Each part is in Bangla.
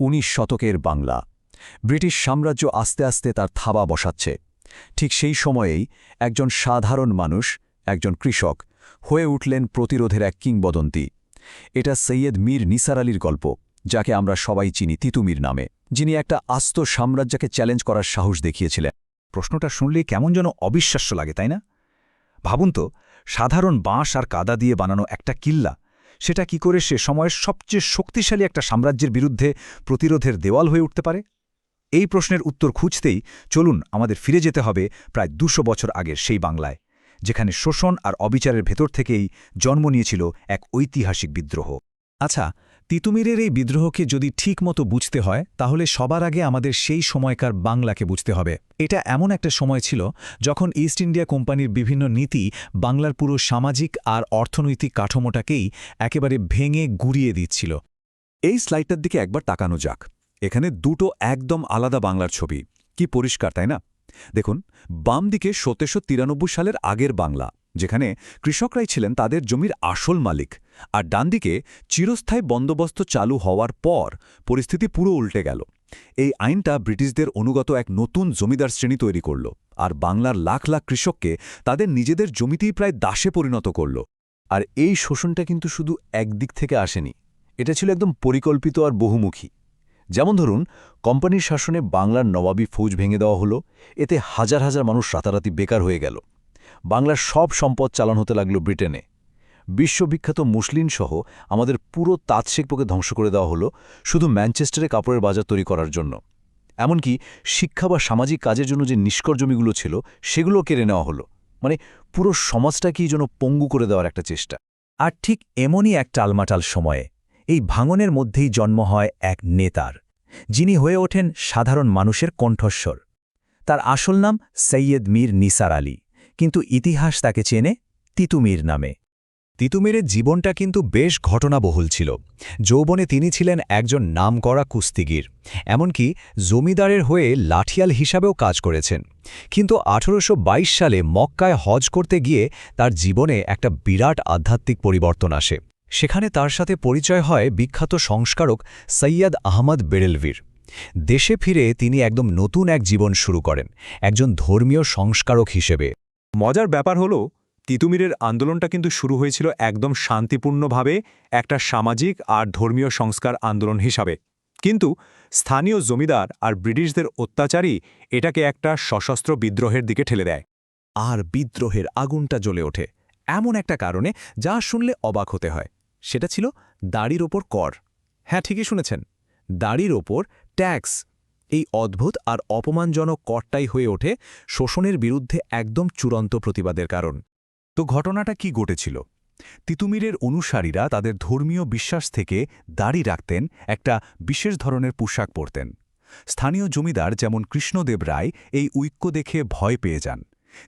19 শতকের বাংলা। ব্রিটিশ সাম্রাজ্য আস্তে আস্তে তার থাবা বসাচ্ছে। ঠিক সেই সময়েই একজন সাধারণ মানুষ, একজন কৃষক, হয়ে উঠলেন প্রতিরোধের এক কিংবদন্তি। এটা সৈয়দ মীর নিসার আলীর গল্প, যাকে আমরা সবাই চিনি তিতুমির নামে, যিনি একটা আস্ত সাম্রাজ্যকে চ্যালেঞ্জ করার সাহস দেখিয়েছিলেন। প্রশ্নটা শুনলেই কেমন যেন অবিশ্বাস্য লাগে, তাই না? ভাবুন তো, সাধারণ বাঁশ আর কাদা দিয়ে বানানো একটা কিল্লা, সেটা কি করে সে সময়ের সবচেয়ে শক্তিশালী একটা সাম্রাজ্যের বিরুদ্ধে প্রতিরোধের দেওয়াল হয়ে উঠতে পারে? এই প্রশ্নের উত্তর খুঁজতেই চলুন আমাদের ফিরে যেতে হবে প্রায় ২০০ বছর আগের সেই বাংলায়, যেখানে শোষণ আর অবিচারের ভেতর থেকেই জন্ম নিয়েছিল এক ঐতিহাসিক বিদ্রোহ। আচ্ছা, তিতুমিরের এই বিদ্রোহকে যদি ঠিকমতো বুঝতে হয়, তাহলে সবার আগে আমাদের সেই সময়কার বাংলাকে বুঝতে হবে। এটা এমন একটা সময় ছিল যখন ইস্ট ইন্ডিয়া কোম্পানির বিভিন্ন নীতি বাংলার পুরো সামাজিক আর অর্থনৈতিক কাঠামোটাকেই একেবারে ভেঙে গুড়িয়ে দিচ্ছিল। এই স্লাইডটার দিকে একবার তাকানো যাক। এখানে দুটো একদম আলাদা বাংলার ছবি। কি পরিষ্কার, তাই না? দেখুন, বাম দিকে ১৭৯৩ সালের আগের বাংলা, যেখানে কৃষকরাই ছিলেন তাদের জমির আসল মালিক, আর ডান দিকে চিরস্থায়ী বন্দোবস্ত চালু হওয়ার পর পরিস্থিতি পুরো উল্টে গেল। এই আইনটা ব্রিটিশদের অনুগত এক নতুন জমিদার শ্রেণী তৈরি করল, আর বাংলার লাখ লাখ কৃষককে তাদের নিজেদের জমিতেই প্রায় দাসে পরিণত করল। আর এই শোষণটা কিন্তু শুধু একদিক থেকে আসেনি, এটা ছিল একদম পরিকল্পিত আর বহুমুখী। যেমন ধরুন, কোম্পানির শাসনে বাংলার নবাবী ফৌজ ভেঙে দেওয়া হলো। এতে হাজার হাজার মানুষ রাতারাতি বেকার হয়ে গেল। বাংলার সব সম্পদ চালান হতে লাগলো ব্রিটেনে। বিশ্ববিখ্যাত মুসলিন সহ আমাদের পুরো তাঁত শিল্পকে ধ্বংস করে দেওয়া হলো শুধু ম্যানচেস্টারে কাপড়ের বাজার তৈরি করার জন্য। এমনকি শিক্ষা বা সামাজিক কাজের জন্য যে নিষ্কর জমিগুলো ছিল, সেগুলো কেড়ে নেওয়া হলো। মানে পুরো সমাজটাকেই যেন পঙ্গু করে দেওয়ার একটা চেষ্টা। আর ঠিক এমনই এক টালমাটাল সময়ে এই ভাঙনের মধ্যেই জন্ম হয় এক নেতার, যিনি হয়ে ওঠেন সাধারণ মানুষের কণ্ঠস্বর। তার আসল নাম সৈয়দ মীর নিসার আলী, কিন্তু ইতিহাস তাকে চেনে তিতুমির নামে। তিতুমিরের জীবনটা কিন্তু বেশ ঘটনাবহুল ছিল। যৌবনে তিনি ছিলেন একজন নামকরা কুস্তিগির, এমনকি জমিদারের হয়ে লাঠিয়াল হিসাবেও কাজ করেছেন। কিন্তু ১৮২২ সালে মক্কায় হজ করতে গিয়ে তার জীবনে একটা বিরাট আধ্যাত্মিক পরিবর্তন আসে। সেখানে তার সাথে পরিচয় হয় বিখ্যাত সংস্কারক সৈয়দ আহমদ বেরেলভির। দেশে ফিরে তিনি একদম নতুন এক জীবন শুরু করেন, একজন ধর্মীয় সংস্কারক হিসেবে। মজার ব্যাপার হলো, তিতুমিরের আন্দোলনটা কিন্তু শুরু হয়েছিল একদম শান্তিপূর্ণভাবে, একটা সামাজিক আর ধর্মীয় সংস্কার আন্দোলন হিসাবে। কিন্তু স্থানীয় জমিদার আর ব্রিটিশদের অত্যাচারই এটাকে একটা সশস্ত্র বিদ্রোহের দিকে ঠেলে দেয়। আর বিদ্রোহের আগুনটা জ্বলে ওঠে এমন একটা কারণে যা শুনলে অবাক হতে হয়। সেটা ছিল দাড়ির ওপর কর। হ্যাঁ, ঠিকই শুনেছেন, দাড়ির ওপর ট্যাক্স। এই অদ্ভুত আর অপমানজনক করটাই হয়ে ওঠে শোষণের বিরুদ্ধে একদম চূড়ান্ত প্রতিবাদের কারণ। তো ঘটনাটা কি ঘটেছিল? তিতুমিরের অনুসারীরা তাদের ধর্মীয় বিশ্বাস থেকে দাড়ি রাখতেন, একটা বিশেষ ধরনের পোশাক পরতেন। স্থানীয় জমিদার যেমন কৃষ্ণদেব রায় এই ঐক্য দেখে ভয় পেয়ে যান।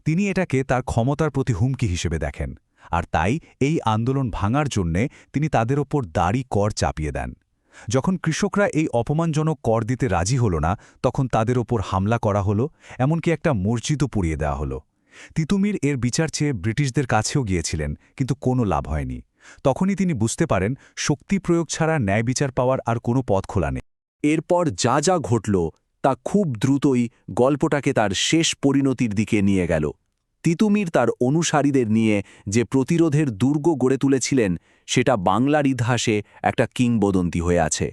তিনি এটাকে তার ক্ষমতার প্রতি হুমকি হিসেবে দেখেন, আর তাই এই আন্দোলন ভাঙার জন্যে তিনি তাদের ওপর দাড়ি কর চাপিয়ে দেন। যখন কৃষকরা এই অপমানজনক কর দিতে রাজি হল না, তখন তাদের ওপর হামলা করা হলো, এমনকি একটা মসজিদও পুড়িয়ে দেওয়া হলো। তিতুমির এর বিচার চেয়ে ব্রিটিশদের কাছেও গিয়েছিলেন, কিন্তু কোনো লাভ হয়নি। তখনই তিনি বুঝতে পারেন, শক্তি প্রয়োগ ছাড়া ন্যায় বিচার পাওয়ার আর কোনো পথ খোলা নেই। এরপর যা যা ঘটল তা খুব দ্রুতই গল্পটাকে তার শেষ পরিণতির দিকে নিয়ে গেল। তিতুমির তার অনুসারীদের নিয়ে যে প্রতিরোধের দুর্গ গড়ে তুলেছিলেন, সেটা বাংলার ইতিহাসে একটা কিংবদন্তি হয়ে আছে।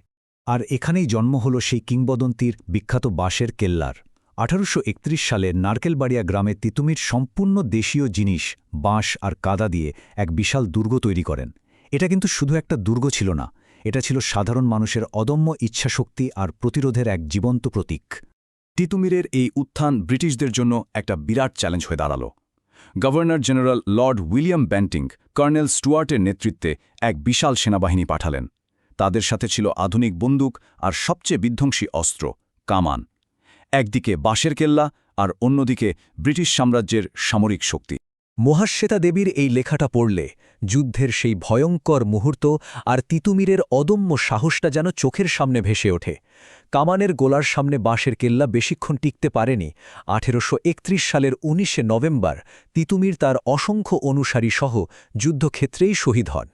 আর এখানেই জন্ম হল সেই কিংবদন্তির বিখ্যাত বাঁশের কেল্লার। ১৮৩১ সালে নারকেলবাড়িয়া গ্রামে তিতুমির সম্পূর্ণ দেশীয় জিনিস, বাঁশ আর কাদা দিয়ে এক বিশাল দুর্গ তৈরি করেন। এটা কিন্তু শুধু একটা দুর্গ ছিল না, এটা ছিল সাধারণ মানুষের অদম্য ইচ্ছাশক্তি আর প্রতিরোধের এক জীবন্ত প্রতীক। তিতুমিরের এই উত্থান ব্রিটিশদের জন্য একটা বিরাট চ্যালেঞ্জ হয়ে দাঁড়াল। Governor general Lord William Bentinck colonel স্টুয়ার্টের নেতৃত্বে এক বিশাল সেনাবাহিনী পাঠালেন। তাদের সাথে ছিল আধুনিক বন্দুক আর সবচেয়ে বিধ্বংসী অস্ত্র, কামান। একদিকে বাঁশের কেল্লা আর অন্যদিকে ব্রিটিশ সাম্রাজ্যের সামরিক শক্তি। মহাশ্বেতা দেবীর এই লেখাটা পড়লে যুদ্ধের সেই ভয়ঙ্কর মুহূর্ত আর তিতুমিরের অদম্য সাহসটা যেন চোখের সামনে ভেসে ওঠে। কামানের গোলার সামনে বাঁশের কেল্লা বেশিক্ষণ টিকতে পারেনি। ১৮৩১ সালের ১৯শে নভেম্বর তিতুমির তার অসংখ্য অনুসারী সহ যুদ্ধক্ষেত্রেই শহীদ হন।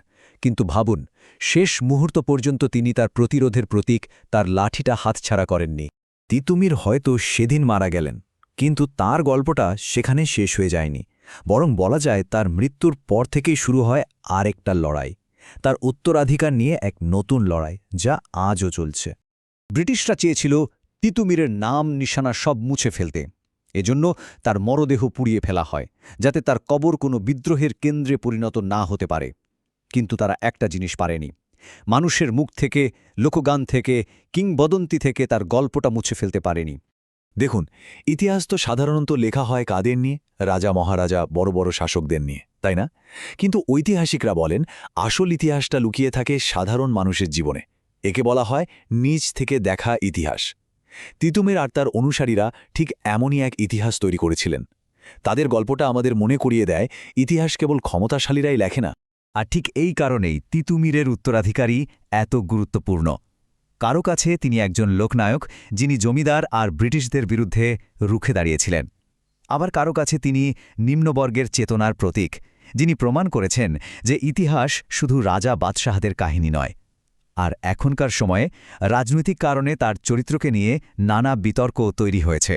কিন্তু ভাবুন, শেষ মুহূর্ত পর্যন্ত তিনি তার প্রতিরোধের প্রতীক তার লাঠিটা হাতছাড়া করেননি। তিতুমির হয়তো সেদিন মারা গেলেন, কিন্তু তার গল্পটা সেখানে শেষ হয়ে যায়নি, বরং বলা যায় তার মৃত্যুর পর থেকেই শুরু হয় আরেকটা লড়াই, তার উত্তরাধিকার নিয়ে এক নতুন লড়াই, যা আজও চলছে। ব্রিটিশরা চেয়েছিল তিতুমিরের নাম নিশানা সব মুছে ফেলতে। এজন্য তার মরদেহ পুড়িয়ে ফেলা হয়, যাতে তার কবর কোনো বিদ্রোহের কেন্দ্রে পরিণত না হতে পারে। কিন্তু তারা একটা জিনিস পারেনি, মানুষের মুখ থেকে, লোকগান থেকে, কিংবদন্তি থেকে তার গল্পটা মুছে ফেলতে পারেনি। দেখুন, ইতিহাস তো সাধারণত লেখা হয় কাদের নিয়ে? রাজা মহারাজা, বড় বড় শাসকদের নিয়ে, তাই না? কিন্তু ঐতিহাসিকরা বলেন আসল ইতিহাসটা লুকিয়ে থাকে সাধারণ মানুষের জীবনে। একে বলা হয় নিজ থেকে দেখা ইতিহাস। তিতুমির আর তার অনুসারীরা ঠিক এমনই এক ইতিহাস তৈরি করেছিলেন। তাদের গল্পটা আমাদের মনে করিয়ে দেয় ইতিহাস কেবল ক্ষমতাশালীরাই লেখে না। আর ঠিক এই কারণেই তিতুমিরের উত্তরাধিকারী এত গুরুত্বপূর্ণ। কারো কাছে তিনি একজন লোকনায়ক, যিনি জমিদার আর ব্রিটিশদের বিরুদ্ধে রুখে দাঁড়িয়েছিলেন। আবার কারো কাছে তিনি নিম্নবর্গের চেতনার প্রতীক, যিনি প্রমাণ করেছেন যে ইতিহাস শুধু রাজা বাদশাহদের কাহিনী নয়। আর এখনকার সময়ে রাজনৈতিক কারণে তার চরিত্রকে নিয়ে নানা বিতর্কও তৈরি হয়েছে।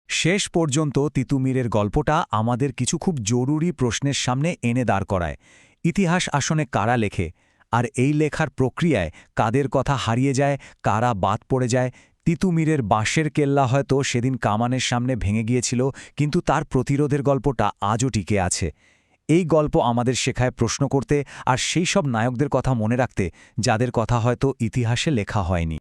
শেষ পর্যন্ত তিতুমিরের গল্পটা আমাদের কিছু খুব জরুরি প্রশ্নের সামনে এনে দাঁড় করায়। ইতিহাস আসলে কারা লেখে, আর এই লেখার প্রক্রিয়ায় কাদের কথা হারিয়ে যায়, কারা বাদ পড়ে যায়? তিতুমিরের বাঁশের কেল্লা হয়তো সেদিন কামানের সামনে ভেঙে গিয়েছিল, কিন্তু তার প্রতিরোধের গল্পটা আজও টিকে আছে। এই গল্প আমাদের শেখায় প্রশ্ন করতে, আর সেই সব নায়কদের কথা মনে রাখতে যাদের কথা হয়তো ইতিহাসে লেখা হয়নি।